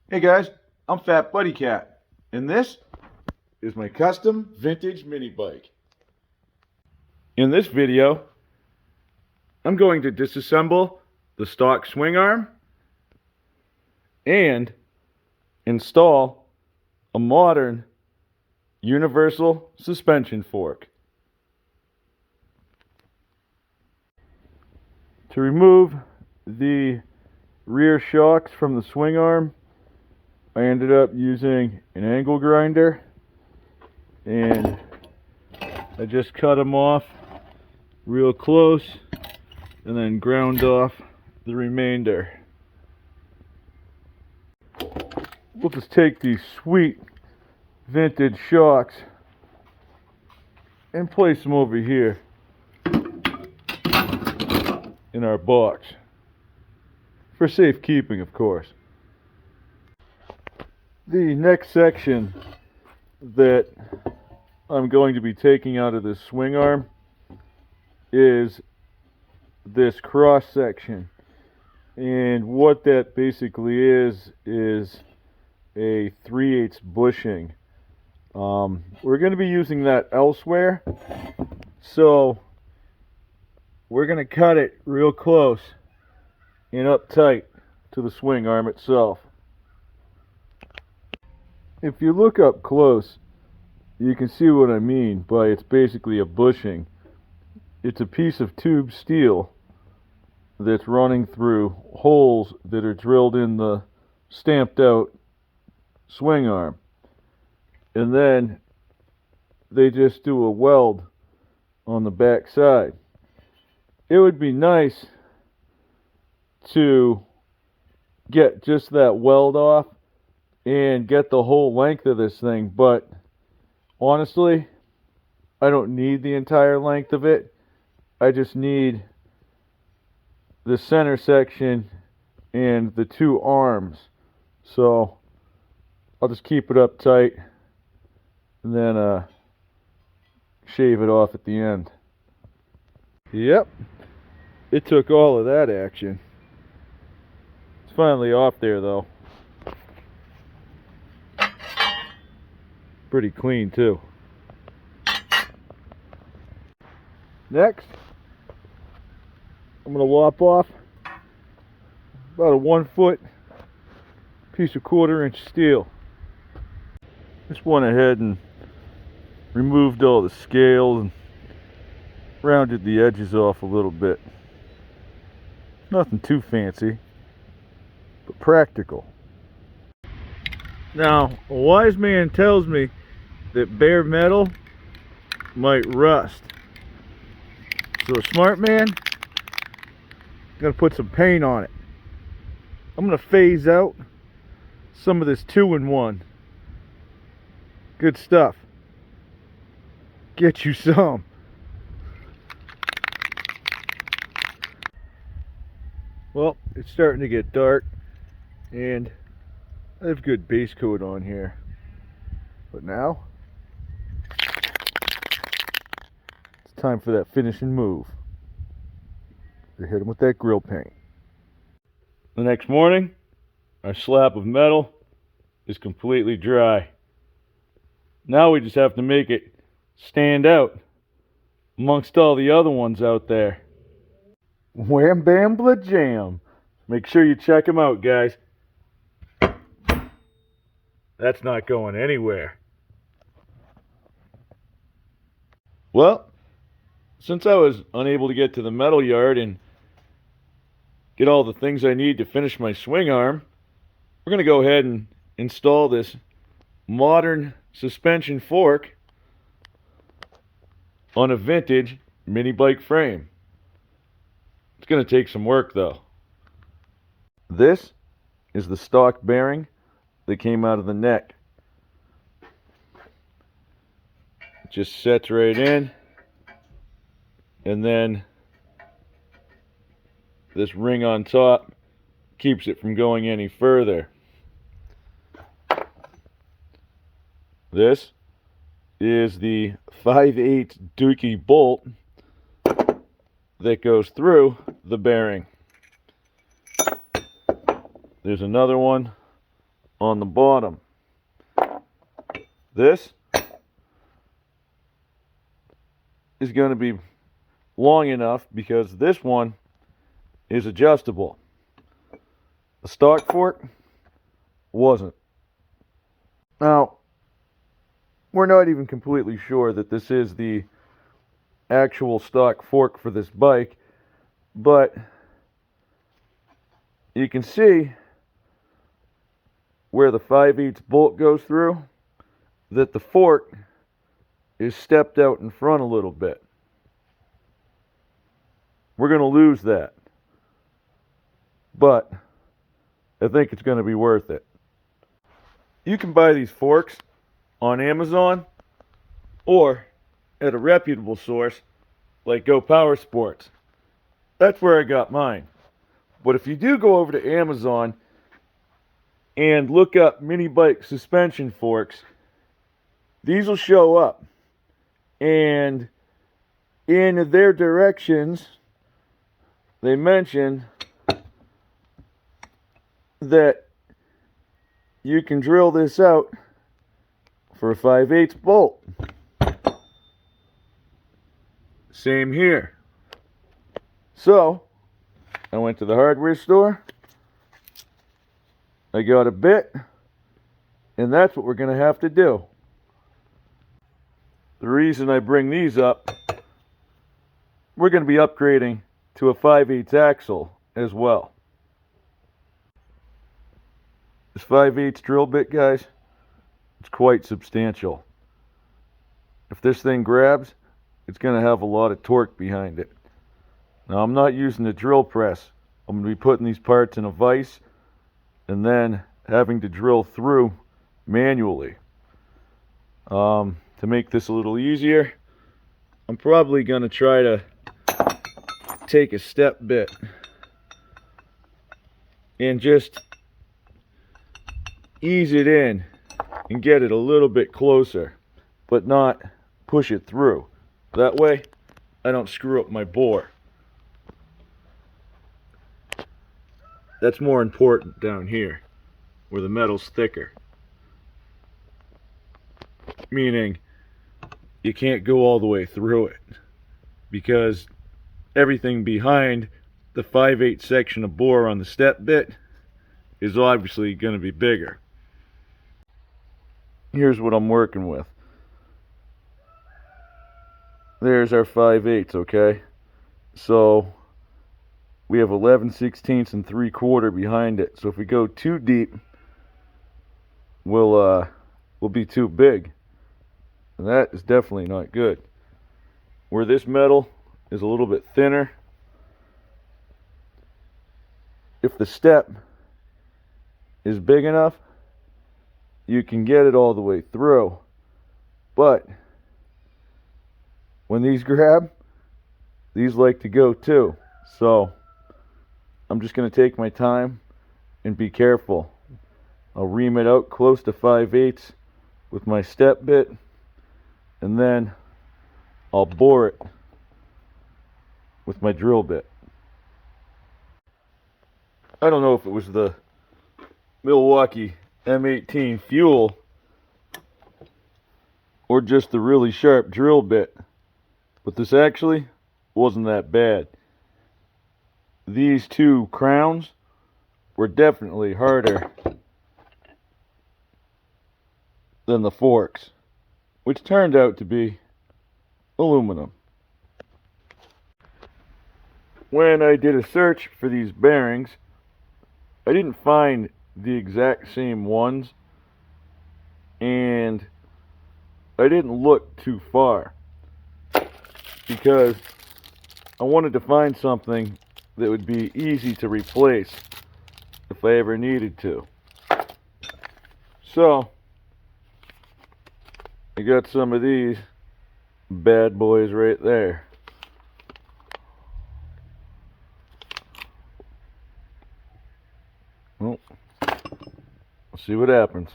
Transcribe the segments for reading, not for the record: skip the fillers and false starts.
Hey guys, I'm FatBuddyCat, and this is my custom vintage mini bike. In this video, I'm going to disassemble the stock swing arm and install a modern universal suspension fork. To remove the rear shocks from the swing arm, I ended up using an angle grinder, and I just cut them off real close and then ground off the remainder. We'll just take these sweet vintage shocks and place them over here in our box for safekeeping, of course. The next section that I'm going to be taking out of this swing arm is this cross section, and what that basically is a 3/8 bushing. We're going to be using that elsewhere, so we're going to cut it real close and up tight to the swing arm itself. If you look up close, you can see what I mean by it's basically a bushing. It's a piece of tube steel that's running through holes that are drilled in the stamped out swing arm. And then they just do a weld on the back side. It would be nice to get just that weld off and get the whole length of this thing, but honestly, I don't need the entire length of it. I just need the center section and the two arms. So I'll just keep it up tight and then shave it off at the end. Yep, it took all of that action. It's finally off there though. Pretty clean too. Next, I'm going to lop off about a 1 foot piece of 1/4 inch steel. Just went ahead and removed all the scales and rounded the edges off a little bit. Nothing too fancy, but practical. Now, a wise man tells me that bare metal might rust. So a smart man, gonna put some paint on it. I'm gonna phase out some of this 2-in-1. Good stuff. Get you some. Well, it's starting to get dark, and I have good base coat on here. But now, it's time for that finishing move. To hit him with that grill paint. The next morning, our slab of metal is completely dry. Now we just have to make it stand out amongst all the other ones out there. Wham bam blah jam. Make sure you check them out, guys. That's not going anywhere. Well, since I was unable to get to the metal yard and get all the things I need to finish my swing arm, we're going to go ahead and install this modern suspension fork on a vintage mini bike frame. It's going to take some work though. This is the stock bearing that came out of the neck. It just sets right in, and then this ring on top keeps it from going any further. This is the 5/8 dookie bolt that goes through the bearing. There's another one on the bottom. This is going to be long enough because this one is adjustable. The stock fork wasn't. Now, we're not even completely sure that this is the actual stock fork for this bike, but you can see where the 5/8 bolt goes through, that the fork is stepped out in front a little bit. We're going to lose that, but I think it's going to be worth it. You can buy these forks on Amazon or at a reputable source like Go Power Sports. That's where I got mine. But if you do go over to Amazon and look up mini bike suspension forks, these will show up. And in their directions, they mention that you can drill this out for a 5/8 bolt. Same here. So, I went to the hardware store, I got a bit, and that's what we're going to have to do. The reason I bring these up, we're going to be upgrading to a 5/8 axle as well. This 5/8 drill bit, guys, it's quite substantial. If this thing grabs, it's going to have a lot of torque behind it. Now, I'm not using the drill press. I'm going to be putting these parts in a vise and then having to drill through manually. To make this a little easier, I'm probably going to try to take a step bit and just ease it in and get it a little bit closer, but not push it through. That way, I don't screw up my bore. That's more important down here, where the metal's thicker. Meaning, you can't go all the way through it, because everything behind the 5/8 section of bore on the step bit is obviously going to be bigger. Here's what I'm working with. There's our 5/8, okay? So we have 11/16 and 3/4 behind it. So if we go too deep, we'll be too big. And that is definitely not good. Where this metal is a little bit thinner, if the step is big enough, you can get it all the way through. But when these grab, these like to go too. So I'm just going to take my time and be careful. I'll ream it out close to 5/8 with my step bit, and then I'll bore it with my drill bit. I don't know if it was the Milwaukee M18 fuel or just the really sharp drill bit, but this actually wasn't that bad. These two crowns were definitely harder than the forks, which turned out to be aluminum. When I did a search for these bearings, I didn't find the exact same ones, and I didn't look too far because I wanted to find something that would be easy to replace if I ever needed to. So I got some of these bad boys right there. Well, we'll see what happens.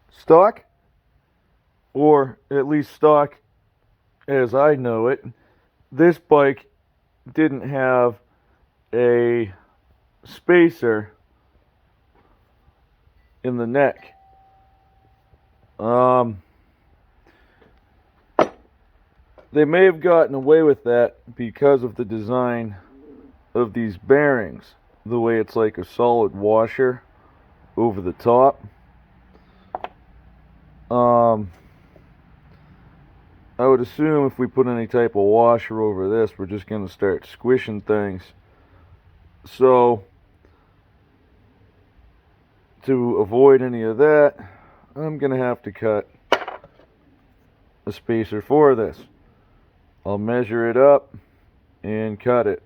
Stock, or at least stock as I know it, this bike didn't have a spacer in the neck. They may have gotten away with that because of the design of these bearings, the way it's like a solid washer over the top. I would assume if we put any type of washer over this, we're just going to start squishing things. So, to avoid any of that, I'm going to have to cut a spacer for this. I'll measure it up and cut it.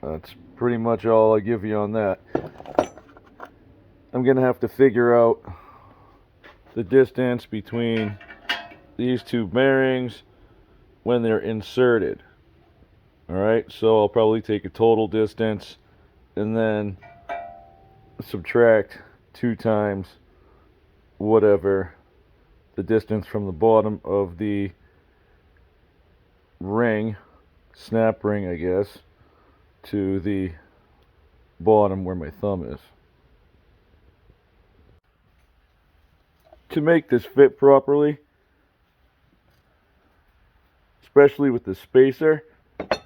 That's pretty much all I give you on that. I'm going to have to figure out the distance between these two bearings when they're inserted. Alright, so I'll probably take a total distance and then subtract 2 times whatever the distance from the bottom of the ring, snap ring I guess, to the bottom where my thumb is. To make this fit properly, especially with the spacer, I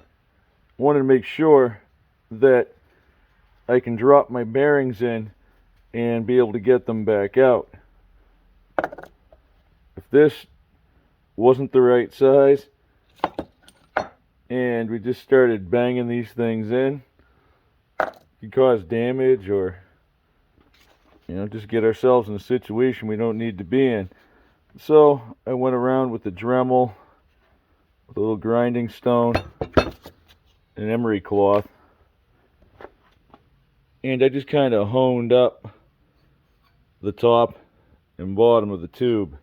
wanted to make sure that I can drop my bearings in and be able to get them back out. If this wasn't the right size and we just started banging these things in, it could cause damage or, you know, just get ourselves in a situation we don't need to be in. So I went around with the Dremel, with a little grinding stone, an emery cloth, and I just kind of honed up the top and bottom of the tube,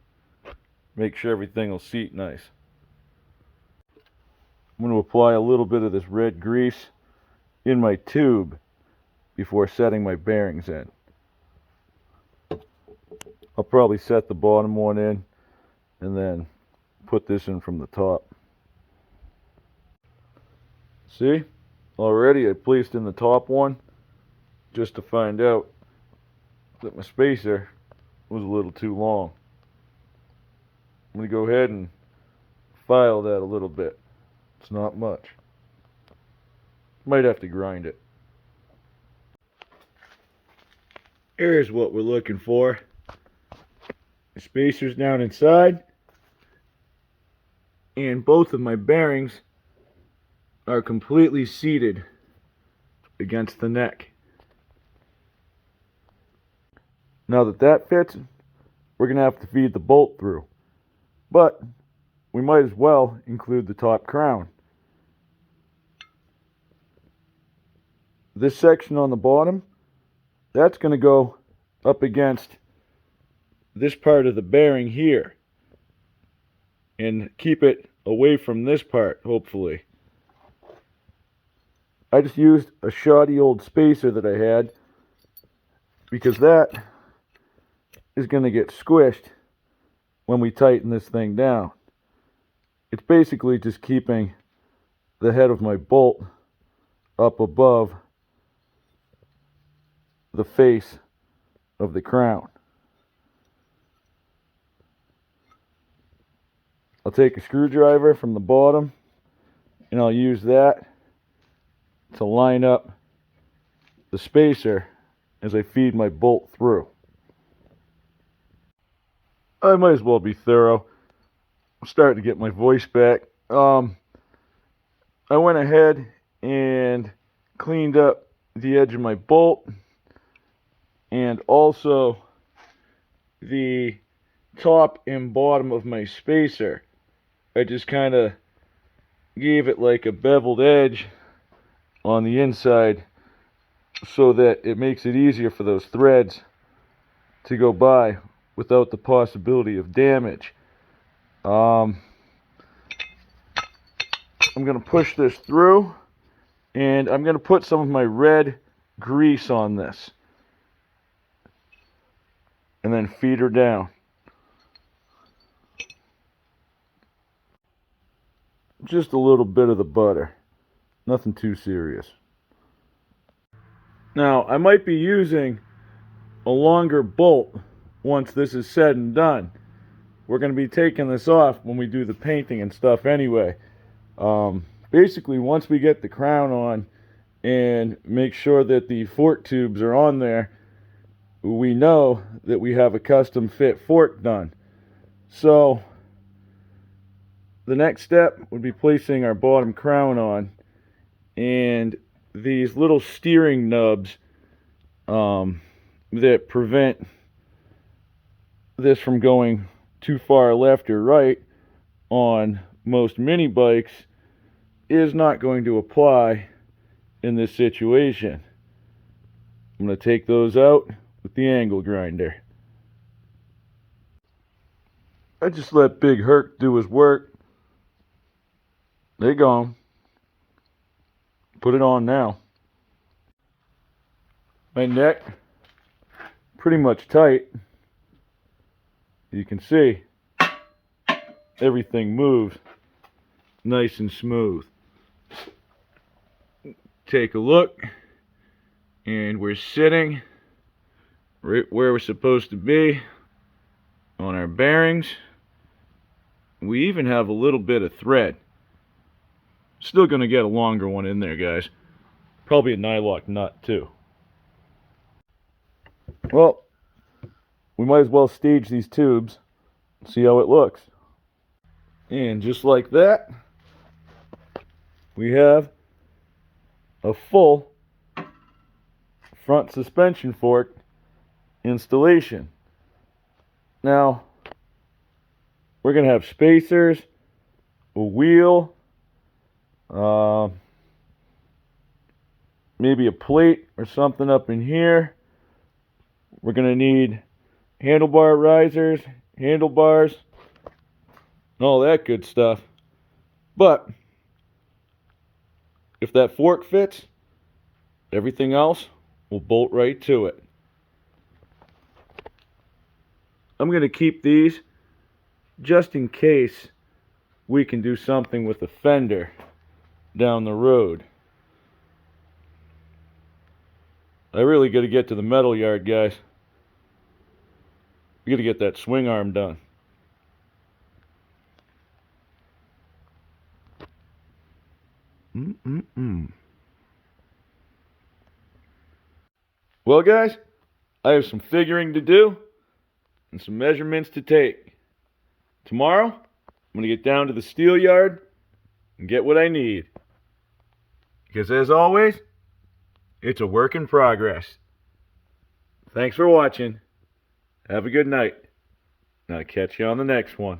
make sure everything will seat nice. I'm going to apply a little bit of this red grease in my tube before setting my bearings in. I'll probably set the bottom one in and then put this in from the top. See, already I placed in the top one just to find out that my spacer was a little too long. I'm going to go ahead and file that a little bit. It's not much. Might have to grind it. Here's what we're looking for. The spacer's down inside, and both of my bearings are completely seated against the neck. Now that that fits, we're going to have to feed the bolt through. But we might as well include the top crown. This section on the bottom, that's going to go up against this part of the bearing here and keep it away from this part, hopefully. I just used a shoddy old spacer that I had because that is going to get squished when we tighten this thing down. It's basically just keeping the head of my bolt up above the face of the crown. I'll take a screwdriver from the bottom and I'll use that to line up the spacer as I feed my bolt through. I might as well be thorough. I'm starting to get my voice back. I went ahead and cleaned up the edge of my bolt and also the top and bottom of my spacer. I just kind of gave it like a beveled edge on the inside so that it makes it easier for those threads to go by without the possibility of damage. I'm going to push this through and I'm going to put some of my red grease on this and then feed her down. Just a little bit of the butter, nothing too serious. Now I might be using a longer bolt once this is said and done. We're going to be taking this off when we do the painting and stuff anyway. Basically, once we get the crown on and make sure that the fork tubes are on there, we know that we have a custom fit fork done. So the next step would be placing our bottom crown on, and these little steering nubs that prevent this from going too far left or right on most mini bikes is not going to apply in this situation. I'm going to take those out with the angle grinder. I just let Big Herc do his work. They gone. Put it on now. My neck pretty much tight. You can see everything moves nice and smooth. Take a look, and we're sitting right where we're supposed to be on our bearings. We even have a little bit of thread. Still going to get a longer one in there, guys. Probably a nylock nut too. Well, we might as well stage these tubes and see how it looks. And just like that, we have a full front suspension fork installation. Now, we're going to have spacers, a wheel, maybe a plate or something up in here. We're going to need handlebar risers, handlebars, and all that good stuff. But if that fork fits, everything else will bolt right to it. I'm going to keep these just in case we can do something with the fender down the road. I really got to get to the metal yard, guys. We got to get that swing arm done. Well, guys, I have some figuring to do and some measurements to take. Tomorrow, I'm going to get down to the steel yard and get what I need. Because as always, it's a work in progress. Thanks for watching. Have a good night. And I'll catch you on the next one.